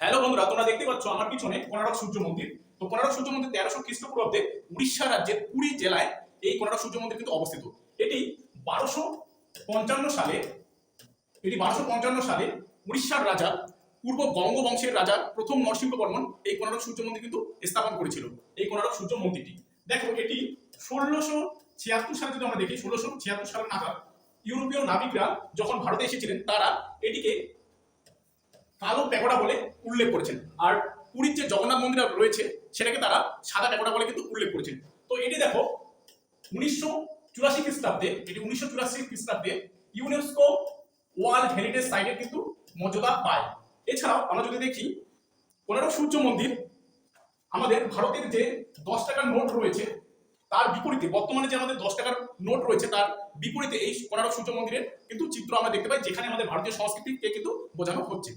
Hello বন্ধুরা, তোমরা দেখতে পাচ্ছ আমার পিছনে কোণারক সূর্য মন্দির। তো কোণারক সূর্য মন্দির 1300 খ্রিস্টপূর্বাব্দে উড়িষ্যা রাজ্যের পুরী জেলায় এই কোণারক সূর্য মন্দির কিন্তু অবস্থিত। এটি 1255 সালে উড়িষ্যার রাজা পূর্ব গঙ্গ বংশের রাজা প্রথম নরসিংহ বর্মন এই কোণারক সূর্য মন্দির কিন্তু স্থাপন করেছিল। এই কোণারক সূর্য মন্দিরটি দেখো, এটি 1676 সালে যদি আমরা দেখি, 1676 সালের নাগাদ ইউরোপীয় নাবিকরা যখন ভারতে এসেছিলেন তারা এটিকে কালো প্যাগোডা বলে উল্লেখ করেছেন। আর পুরীর যে জগন্নাথ মন্দির রয়েছে সেটাকে তারা সাদা প্যাগোডা বলে কিন্তু উল্লেখ করেছেন। তো এটি দেখো 1984 খ্রিস্টাব্দে ইউনেস্কো ওয়ার্ল্ড হেরিটেজ সাইটের কিন্তু মর্যাদা পায়। এছাড়াও আমরা যদি দেখি কোণারক সূর্য মন্দির আমাদের ভারতের যে 10 টাকার নোট রয়েছে তার বিপরীতে, বর্তমানে যে আমাদের 10 টাকার নোট রয়েছে তার বিপরীতে এই কোণারক সূর্য মন্দিরের কিন্তু চিত্র আমরা দেখতে পাই, যেখানে আমাদের ভারতীয় সংস্কৃতিকে কিন্তু বোঝানো হচ্ছে।